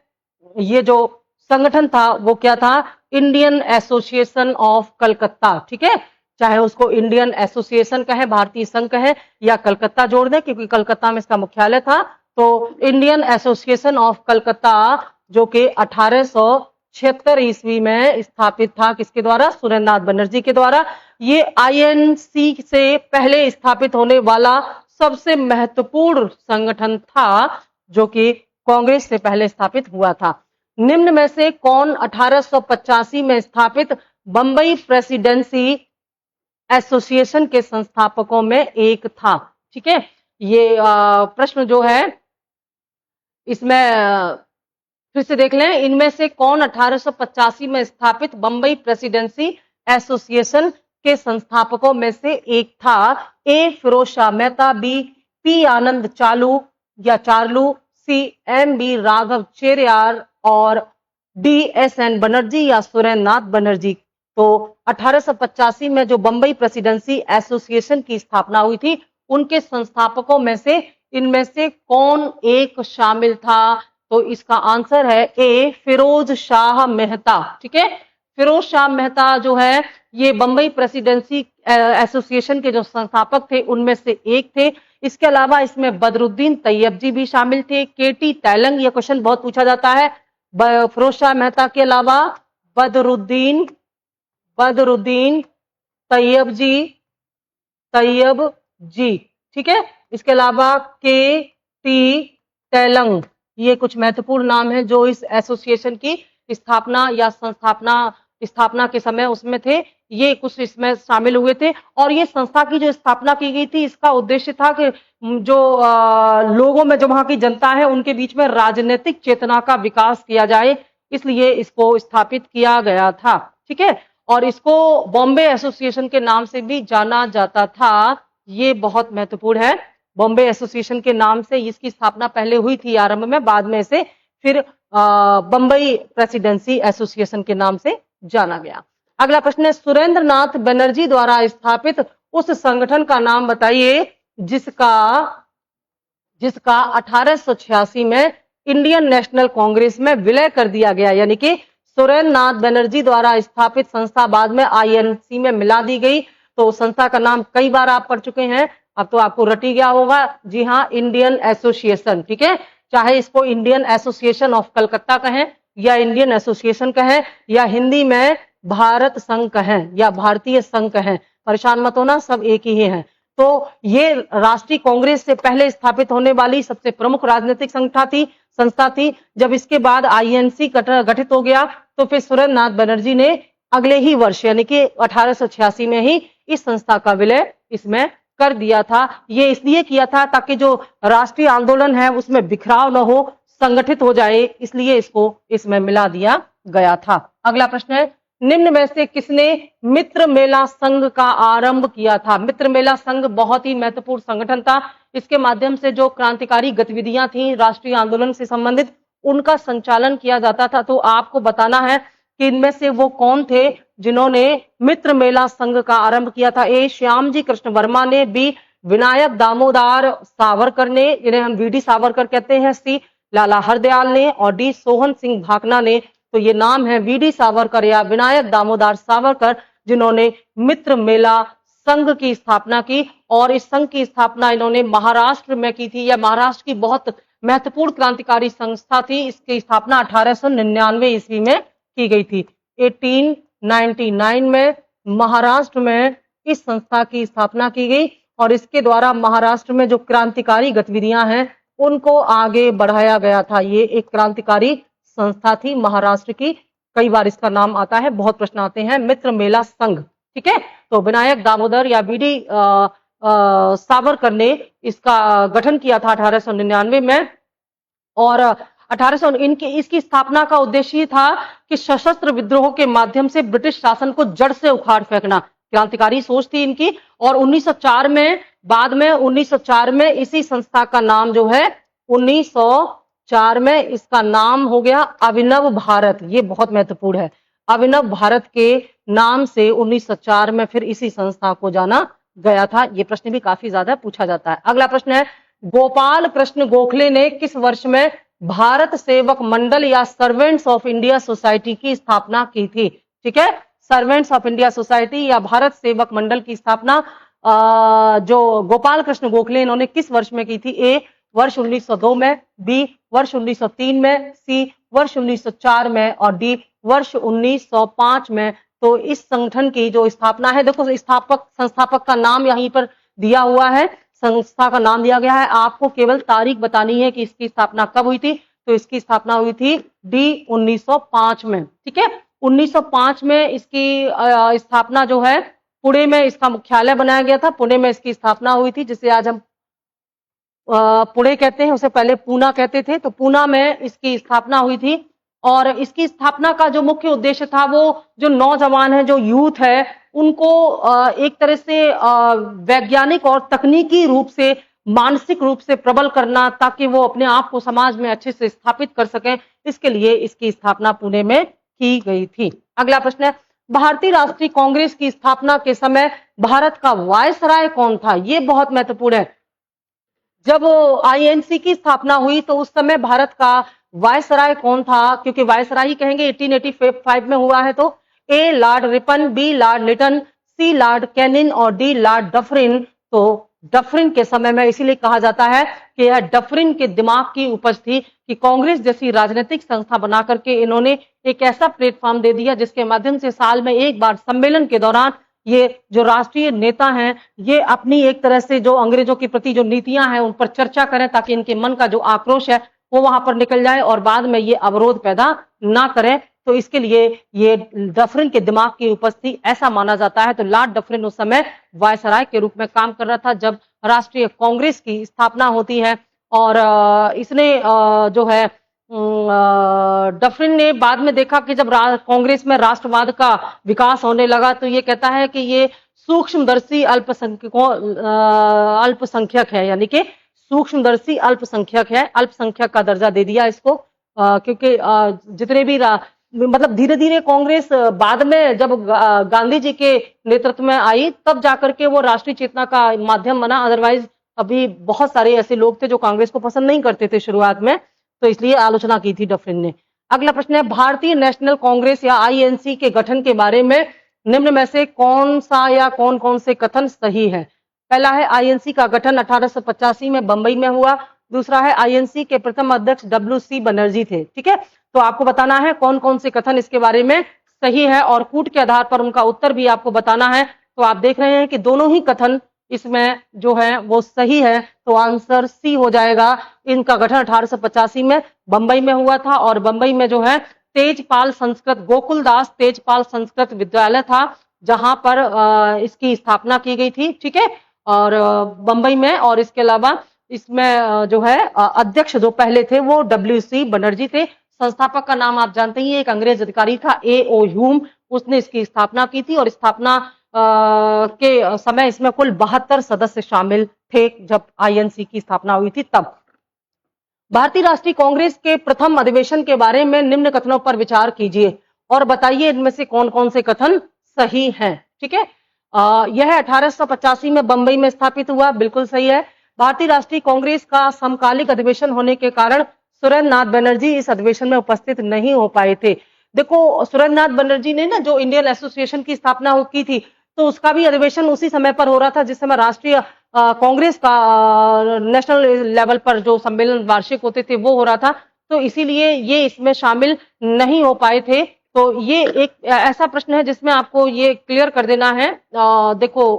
S1: ये जो संगठन था वो क्या था? Indian association of Calcutta. ठीक है, चाहे उसको इंडियन एसोसिएशन कहे, भारतीय संघ कहे या कलकत्ता जोड़ दें क्योंकि कलकत्ता में इसका मुख्यालय था। तो इंडियन एसोसिएशन ऑफ कलकत्ता जो कि 1876 ईस्वी में स्थापित था, किसके द्वारा? सुरेंद्र नाथ बनर्जी के द्वारा। ये आईएनसी से पहले स्थापित होने वाला सबसे महत्वपूर्ण संगठन था जो कि कांग्रेस से पहले स्थापित हुआ था। निम्न में से कौन 1885 में स्थापित बंबई प्रेसिडेंसी एसोसिएशन के संस्थापकों में एक था? ठीक है, ये प्रश्न जो है इसमें फिर से देख लें, इनमें से कौन 1885 में स्थापित बंबई प्रेसिडेंसी एसोसिएशन के संस्थापकों में से एक था? A Firoz Shah Mehta, B P Ananda Charlu, C M B Raghava Chariar और डी एस एन बनर्जी या सुरेंद्र नाथ बनर्जी। तो 1885 में जो बंबई प्रेसिडेंसी एसोसिएशन की स्थापना हुई थी उनके संस्थापकों में से इनमें से कौन एक शामिल था? तो इसका आंसर है ए फिरोज शाह मेहता। ठीक है, फिरोज शाह मेहता जो है ये बंबई प्रेसिडेंसी एसोसिएशन के जो संस्थापक थे उनमें से एक थे। इसके अलावा इसमें बदरुद्दीन तैयब जी भी शामिल थे, केटी टैलंग, ये क्वेश्चन बहुत पूछा जाता है। फिरोज शाह मेहता के अलावा बदरुद्दीन तैयब जी, ठीक है। इसके अलावा के टी टैलंग, ये कुछ महत्वपूर्ण नाम है जो इस एसोसिएशन की स्थापना या स्थापना के समय उसमें थे, ये कुछ इसमें शामिल हुए थे। और ये संस्था की जो स्थापना की गई थी इसका उद्देश्य था कि जो लोगों में, जो वहां की जनता है उनके बीच में राजनीतिक चेतना का विकास किया जाए, इसलिए इसको स्थापित किया गया था। ठीक है, और इसको बॉम्बे एसोसिएशन के नाम से भी जाना जाता था, ये बहुत महत्वपूर्ण है। बॉम्बे एसोसिएशन के नाम से इसकी स्थापना पहले हुई थी आरंभ में, बाद में इसे फिर बंबई प्रेसिडेंसी एसोसिएशन के नाम से जाना गया। अगला प्रश्न है, सुरेंद्र नाथ बनर्जी द्वारा स्थापित उस संगठन का नाम बताइए जिसका 1886 में इंडियन नेशनल कांग्रेस में विलय कर दिया गया। यानी कि सुरेंद्र नाथ बनर्जी द्वारा स्थापित संस्था बाद में आईएनसी में मिला दी गई। तो संस्था का नाम कई बार आप पढ़ चुके हैं, अब तो आपको रट ही गया होगा। जी हाँ, इंडियन एसोसिएशन। ठीक है, चाहे इसको इंडियन एसोसिएशन ऑफ कलकत्ता कहें या इंडियन एसोसिएशन कहें या हिंदी में भारत संघ कहें या भारतीय संघ कहें, परेशान मत होना, सब एक ही है। तो ये राष्ट्रीय कांग्रेस से पहले स्थापित होने वाली सबसे प्रमुख राजनीतिक संस्था थी। जब इसके बाद आईएनसी गठित हो गया तो फिर सुरेंद्र नाथ बनर्जी ने अगले ही वर्ष यानी कि 1886 में ही इस संस्था का विलय इसमें कर दिया था। ये इसलिए किया था ताकि जो राष्ट्रीय आंदोलन है उसमें बिखराव न हो, संगठित हो जाए, इसलिए इसको इसमें मिला दिया गया था। अगला प्रश्न है, निम्न में से किसने मित्र मेला संघ का आरंभ किया था? मित्र मेला संघ बहुत ही महत्वपूर्ण संगठन था। इसके माध्यम से जो क्रांतिकारी गतिविधियां थी राष्ट्रीय आंदोलन से संबंधित, उनका संचालन किया जाता था। तो आपको बताना है कि इनमें से वो कौन थे जिन्होंने मित्र मेला संघ का आरंभ किया था। ए श्यामजी कृष्ण वर्मा ने, बी विनायक दामोदर सावरकर ने, जिन्हें हम वीडी सावरकर कहते हैं, सी लाला हरदयाल ने और डी सोहन सिंह भाकना ने। तो ये नाम है वीडी सावरकर या विनायक दामोदर सावरकर, जिन्होंने मित्र मेला संघ की स्थापना की। और इस संघ की स्थापना इन्होंने महाराष्ट्र में की थी। यह महाराष्ट्र की बहुत महत्वपूर्ण क्रांतिकारी संस्था थी। इसकी स्थापना 1899 ईस्वी में की गई थी। 1899 में महाराष्ट्र में इस संस्था की स्थापना की गई और इसके द्वारा महाराष्ट्र में जो क्रांतिकारी गतिविधियां हैं उनको आगे बढ़ाया गया था। ये एक क्रांतिकारी संस्था थी महाराष्ट्र की। कई बार इसका नाम आता है, बहुत प्रश्न आते हैं, मित्र मेला संघ। ठीक है, तो विनायक दामोदर या वीडी सावरकर ने इसका गठन किया था 1899 में। और 1800 इसकी स्थापना का उद्देश्य था कि सशस्त्र विद्रोह के माध्यम से ब्रिटिश शासन को जड़ से उखाड़ फेंकना। क्रांतिकारी सोच थी इनकी। और 1904 में, बाद में 1904 में इसी संस्था का नाम जो है 1904 में इसका नाम हो गया अभिनव भारत। ये बहुत महत्वपूर्ण है। अभिनव भारत के नाम से 1904 में फिर इसी संस्था को जाना गया था। ये प्रश्न भी काफी ज्यादा पूछा जाता है। अगला प्रश्न है, गोपाल कृष्ण गोखले ने किस वर्ष में भारत सेवक मंडल या सर्वेंट्स ऑफ इंडिया सोसाइटी की स्थापना की थी? ठीक है, सर्वेंट्स ऑफ इंडिया सोसाइटी या भारत सेवक मंडल की स्थापना जो गोपाल कृष्ण गोखले इन्होंने किस वर्ष में की थी? ए वर्ष 1902 में, बी वर्ष 1903 में, सी वर्ष 1904 में और डी वर्ष 1905 में। तो इस संगठन की जो स्थापना है, देखो संस्थापक का नाम यहीं पर दिया हुआ है, संस्था का नाम दिया गया है, आपको केवल तारीख बतानी है कि इसकी स्थापना कब हुई थी। तो इसकी स्थापना हुई थी डी 1905 में। ठीक है, 1905 में इसकी स्थापना जो है पुणे में इसका मुख्यालय बनाया गया था। पुणे में इसकी स्थापना हुई थी, जिसे आज हम पुणे कहते हैं, उसे पहले पूना कहते थे। तो पूना में इसकी स्थापना हुई थी। और इसकी स्थापना का जो मुख्य उद्देश्य था वो जो नौजवान है, जो यूथ है, उनको एक तरह से वैज्ञानिक और तकनीकी रूप से, मानसिक रूप से प्रबल करना, ताकि वो अपने आप को समाज में अच्छे से स्थापित कर सकें। इसके लिए इसकी स्थापना पुणे में की गई थी। अगला प्रश्न है, भारतीय राष्ट्रीय कांग्रेस की स्थापना के समय भारत का वायसराय कौन था? ये बहुत महत्वपूर्ण है। जब आईएनसी की स्थापना हुई तो उस समय भारत का वायसराय कौन था? क्योंकि वायसराय ही कहेंगे, 1885 में हुआ है। तो A lord Ripon, B lord Lytton, C lord Canning और डी लॉर्ड डफरिन। तो डफरिन के समय में इसीलिए कहा जाता है कि यह डफरिन के दिमाग की उपज थी कि कांग्रेस जैसी राजनीतिक संस्था बना करके इन्होंने एक ऐसा प्लेटफॉर्म दे दिया जिसके माध्यम से साल में एक बार सम्मेलन के दौरान ये जो राष्ट्रीय नेता हैं ये अपनी एक तरह से जो अंग्रेजों के प्रति जो नीतियां हैं उन पर चर्चा करें, ताकि इनके मन का जो आक्रोश है वो वहां पर निकल जाए और बाद में ये अवरोध पैदा ना करें। तो इसके लिए ये डफरिन के दिमाग की उपज थी, ऐसा माना जाता है। तो लॉर्ड डफरिन उस समय वायसराय के रूप में काम कर रहा था जब राष्ट्रीय कांग्रेस की स्थापना होती है। और इसने जो है डफरिन ने बाद में देखा कि जब कांग्रेस में राष्ट्रवाद का विकास होने लगा तो ये कहता है कि ये सूक्ष्मदर्शी अल्पसंख्यक है, यानी कि सूक्ष्मदर्शी अल्पसंख्यक है। अल्पसंख्यक का दर्जा दे दिया इसको, क्योंकि जितने भी मतलब धीरे धीरे कांग्रेस बाद में जब गांधी जी के नेतृत्व में आई तब जाकर के वो राष्ट्रीय चेतना का माध्यम बना। अदरवाइज अभी बहुत सारे ऐसे लोग थे जो कांग्रेस को पसंद नहीं करते थे शुरुआत में, तो इसलिए आलोचना की थी डफरिन ने। अगला प्रश्न है, भारतीय नेशनल कांग्रेस या आईएनसी के गठन के बारे में निम्न में से कौन सा या कौन कौन से कथन सही है? पहला है, आईएनसी का गठन 1885 में बंबई में हुआ। दूसरा है, आईएनसी के प्रथम अध्यक्ष डब्ल्यू.सी. बनर्जी थे। ठीक है, तो आपको बताना है कौन कौन से कथन इसके बारे में सही है और कूट के आधार पर उनका उत्तर भी आपको बताना है। तो आप देख रहे हैं कि दोनों ही कथन इसमें जो है वो सही है, तो आंसर सी हो जाएगा। इनका गठन 1885 में बंबई में हुआ था और बंबई में जो है तेजपाल संस्कृत गोकुलदास तेजपाल संस्कृत विद्यालय था जहां पर इसकी स्थापना की गई थी। ठीक है, और बंबई में, और इसके अलावा इसमें जो है अध्यक्ष जो पहले थे वो डब्ल्यू.सी. बनर्जी थे। संस्थापक का नाम आप जानते ही, एक अंग्रेज अधिकारी था, ए.ओ. ह्यूम, उसने इसकी स्थापना की थी और स्थापना के समय इसमें कुल 72 सदस्य शामिल थे जब आईएनसी की स्थापना हुई थी तब। भारतीय राष्ट्रीय कांग्रेस के प्रथम अधिवेशन के बारे में निम्न कथनों पर विचार कीजिए और बताइए इनमें से कौन कौन से कथन सही हैं। ठीक है, यह 1885 में बंबई में स्थापित हुआ, बिल्कुल सही है। भारतीय राष्ट्रीय कांग्रेस का समकालिक अधिवेशन होने के कारण सुरेंद्र नाथ बनर्जी इस अधिवेशन में उपस्थित नहीं हो पाए थे। देखो, सुरेंद्र नाथ बनर्जी ने ना जो इंडियन एसोसिएशन की स्थापना की थी, तो उसका भी अधिवेशन उसी समय पर हो रहा था जिस समय राष्ट्रीय कांग्रेस का नेशनल लेवल पर जो सम्मेलन वार्षिक होते थे वो हो रहा था, तो इसीलिए ये इसमें शामिल नहीं हो पाए थे। तो ये एक ऐसा प्रश्न है जिसमें आपको ये क्लियर कर देना है। देखो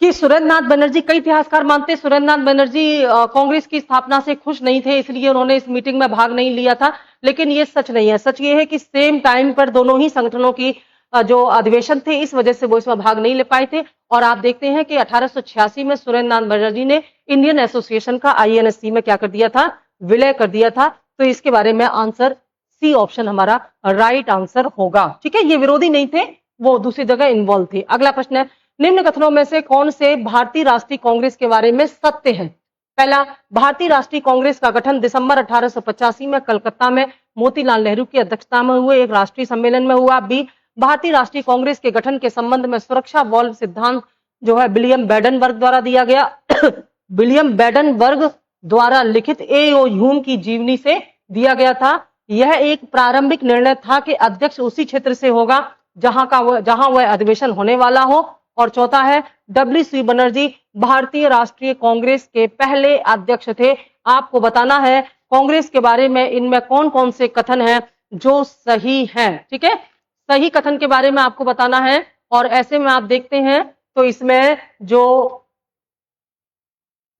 S1: कि सुरेंद्र नाथ बनर्जी, कई इतिहासकार मानते हैं सुरेंद्र नाथ बनर्जी कांग्रेस की स्थापना से खुश नहीं थे, इसलिए उन्होंने इस मीटिंग में भाग नहीं लिया था, लेकिन ये सच नहीं है। सच ये है कि सेम टाइम पर दोनों ही संगठनों की जो अधिवेशन थे, इस वजह से वो इसमें भाग नहीं ले पाए थे। और आप देखते हैं कि 1886 में सुरेंद्र नाथ बनर्जी ने इंडियन एसोसिएशन का आईएनएससी में क्या कर दिया था, विलय कर दिया था। तो इसके बारे में आंसर सी ऑप्शन हमारा राइट आंसर होगा। ठीक है, ये विरोधी नहीं थे, वो दूसरी जगह इन्वॉल्व थे। अगला प्रश्न है, निम्न कथनों में से कौन से भारतीय राष्ट्रीय कांग्रेस के बारे में सत्य है? पहला, भारतीय राष्ट्रीय कांग्रेस का गठन दिसंबर 1885 में कलकत्ता में मोतीलाल नेहरू की अध्यक्षता में हुए एक राष्ट्रीय सम्मेलन में हुआ। बी, भारतीय राष्ट्रीय कांग्रेस के गठन के संबंध में सुरक्षा वॉल्व सिद्धांत जो है विलियम बेडनबर्ग द्वारा दिया गया। विलियम बेडनबर्ग द्वारा लिखित ए.ओ. ह्यूम की जीवनी से दिया गया था। यह एक प्रारंभिक निर्णय था कि अध्यक्ष उसी क्षेत्र से होगा जहां वह अधिवेशन होने वाला हो। और चौथा है, डब्ल्यू.सी. बनर्जी भारतीय राष्ट्रीय कांग्रेस के पहले अध्यक्ष थे। आपको बताना है कांग्रेस के बारे में इनमें कौन कौन से कथन हैं जो सही हैं। ठीक है, सही कथन के बारे में आपको बताना है। और ऐसे में आप देखते हैं तो इसमें जो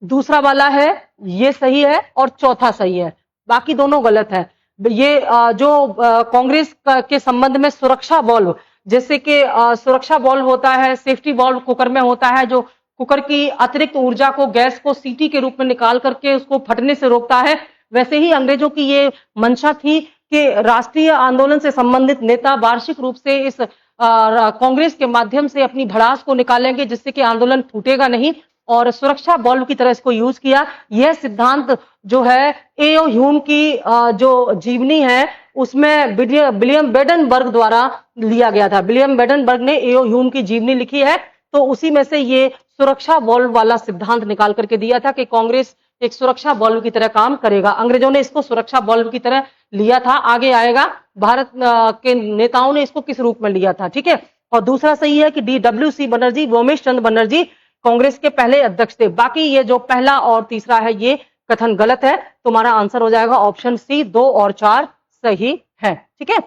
S1: दूसरा वाला है ये सही है और चौथा सही है, बाकी दोनों गलत है। ये जो कांग्रेस के संबंध में सुरक्षा वॉल्व, जैसे कि सुरक्षा वॉल्व होता है, सेफ्टी वॉल्व कुकर में होता है जो कुकर की अतिरिक्त ऊर्जा को, गैस को सीटी के रूप में निकाल करके उसको फटने से रोकता है। वैसे ही अंग्रेजों की ये मंशा थी कि राष्ट्रीय आंदोलन से संबंधित नेता वार्षिक रूप से इस कांग्रेस के माध्यम से अपनी भड़ास को निकालेंगे जिससे कि आंदोलन फूटेगा नहीं, और सुरक्षा बॉल्व की तरह इसको यूज किया। यह सिद्धांत जो है ए.ओ. ह्यूम की जो जीवनी है उसमें विलियम बेडनबर्ग द्वारा लिया गया था। विलियम बेडनबर्ग ने ए.ओ. ह्यूम की जीवनी लिखी है, तो उसी में से ये सुरक्षा बॉल्व वाला सिद्धांत निकाल करके दिया था कि कांग्रेस एक सुरक्षा बॉल्व की तरह काम करेगा। अंग्रेजों ने इसको सुरक्षा बॉल्व की तरह लिया था, आगे आएगा भारत के नेताओं ने इसको किस रूप में लिया था। ठीक है, और दूसरा सही है कि डब्ल्यू.सी. बनर्जी, रोमेश चंद्र बनर्जी कांग्रेस के पहले अध्यक्ष थे। बाकी ये जो पहला और तीसरा है ये कथन गलत है। तुम्हारा आंसर हो जाएगा ऑप्शन सी, 2 और 4 सही है। ठीक है,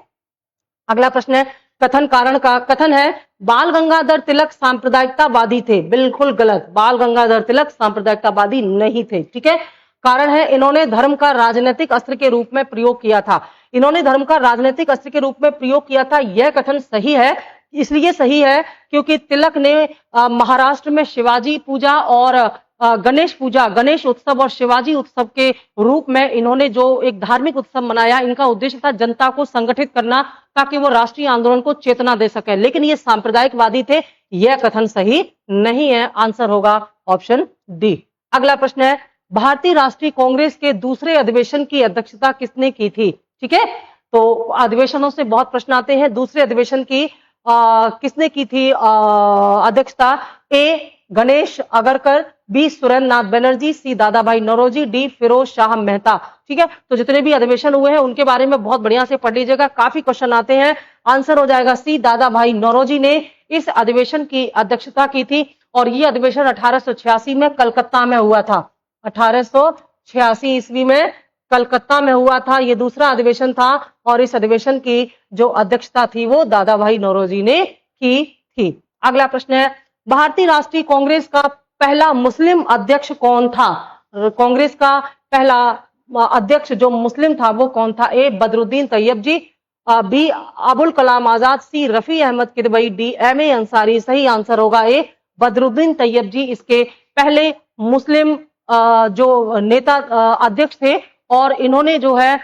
S1: अगला प्रश्न है कथन कारण का। कथन है बाल गंगाधर तिलक सांप्रदायिकतावादी थे, बिल्कुल गलत। बाल गंगाधर तिलक सांप्रदायिकतावादी नहीं थे। ठीक है, कारण है इन्होंने धर्म का राजनीतिक अस्त्र के रूप में प्रयोग किया था। इन्होंने धर्म का राजनीतिक अस्त्र के रूप में प्रयोग किया था, यह कथन सही है। इसलिए सही है क्योंकि तिलक ने महाराष्ट्र में शिवाजी पूजा और गणेश पूजा, गणेश उत्सव और शिवाजी उत्सव के रूप में इन्होंने जो एक धार्मिक उत्सव मनाया, इनका उद्देश्य था जनता को संगठित करना ताकि वो राष्ट्रीय आंदोलन को चेतना दे सके, लेकिन ये सांप्रदायिकवादी थे। यह कथन सही नहीं है, आंसर होगा ऑप्शन डी। अगला प्रश्न है भारतीय राष्ट्रीय कांग्रेस के दूसरे अधिवेशन की अध्यक्षता किसने की थी? ठीक है, तो अधिवेशनों से बहुत प्रश्न आते हैं। दूसरे अधिवेशन की किसने की थी अध्यक्षता? ए गणेश अगरकर, बी सुरेंद्र नाथ बनर्जी, सी दादा भाई नौरोजी, डी फिरोज शाह मेहता। ठीक है, तो जितने भी अधिवेशन हुए हैं उनके बारे में बहुत बढ़िया से पढ़ लीजिएगा, काफी क्वेश्चन आते हैं। आंसर हो जाएगा सी, दादा भाई नौरोजी ने इस अधिवेशन की अध्यक्षता की थी और ये अधिवेशन 1886 में कलकत्ता में हुआ था। 1886 ईस्वी में कलकत्ता में हुआ था, ये दूसरा अधिवेशन था और इस अधिवेशन की जो अध्यक्षता थी वो दादा भाई नौरोजी ने की थी। अगला प्रश्न है, भारतीय राष्ट्रीय कांग्रेस का पहला मुस्लिम अध्यक्ष कौन था? कांग्रेस का पहला अध्यक्ष जो मुस्लिम था वो कौन था? A Badruddin Tyabji, B Abul Kalam Azad, C Rafi Ahmed Kidwai, D M A Ansari. सही आंसर होगा ए बदरुद्दीन तैयब जी इसके पहले मुस्लिम जो नेता अध्यक्ष थे और इन्होंने जो है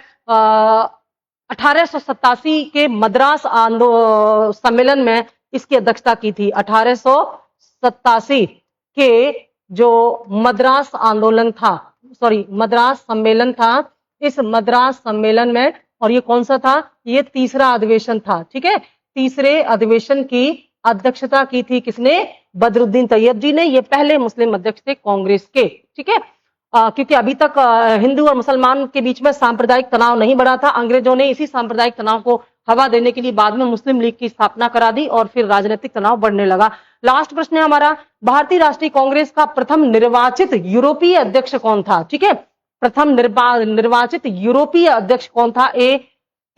S1: 1887 के मद्रास सम्मेलन में इसकी अध्यक्षता की थी। 1887 के जो मद्रास आंदोलन था, मद्रास सम्मेलन था, इस मद्रास सम्मेलन में, और ये कौन सा था? ये तीसरा अधिवेशन था। ठीक है, तीसरे अधिवेशन की अध्यक्षता की थी किसने? बदरुद्दीन तैयब जी ने। ये पहले मुस्लिम अध्यक्ष थे कांग्रेस के। ठीक है, क्योंकि अभी तक हिंदू और मुसलमान के बीच में सांप्रदायिक तनाव नहीं बढ़ा था, अंग्रेजों ने इसी सांप्रदायिक तनाव को हवा देने के लिए बाद में मुस्लिम लीग की स्थापना करा दी और फिर राजनीतिक तनाव बढ़ने लगा। लास्ट प्रश्न है हमारा, भारतीय राष्ट्रीय कांग्रेस का प्रथम निर्वाचित यूरोपीय अध्यक्ष कौन था? ठीक है, प्रथम निर्वाचित यूरोपीय अध्यक्ष कौन था? ए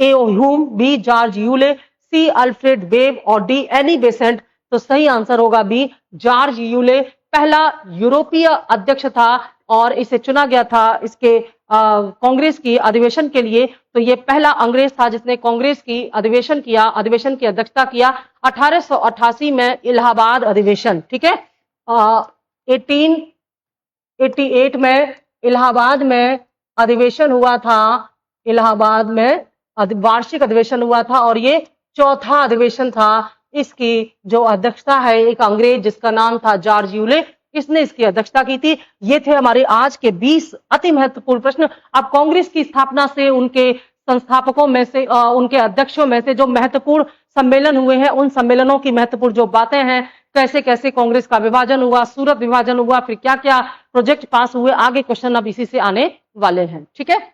S1: ह्यूम, बी जॉर्ज यूले, सी अल्फ्रेड वेब और डी एनी बेसेंट। तो सही आंसर होगा बी जॉर्ज यूले पहला यूरोपीय अध्यक्ष था और इसे चुना गया था इसके कांग्रेस की अधिवेशन के लिए। तो ये पहला अंग्रेज था जिसने कांग्रेस की अधिवेशन की अध्यक्षता किया 1888 में इलाहाबाद अधिवेशन। ठीक है, 1888 में इलाहाबाद में अधिवेशन हुआ था, इलाहाबाद में वार्षिक अधिवेशन हुआ था और ये चौथा अधिवेशन था। इसकी जो अध्यक्षता है एक अंग्रेज जिसका नाम था जॉर्ज यूले, इसने इसकी अध्यक्षता की थी। ये थे हमारे आज के 20 अति महत्वपूर्ण प्रश्न। अब कांग्रेस की स्थापना से उनके संस्थापकों में से उनके अध्यक्षों में से जो महत्वपूर्ण सम्मेलन हुए हैं उन सम्मेलनों की महत्वपूर्ण जो बातें हैं, कैसे कैसे कांग्रेस का विभाजन हुआ, सूरत विभाजन हुआ, फिर क्या क्या प्रोजेक्ट पास हुए, आगे क्वेश्चन अब इसी से आने वाले हैं। ठीक है।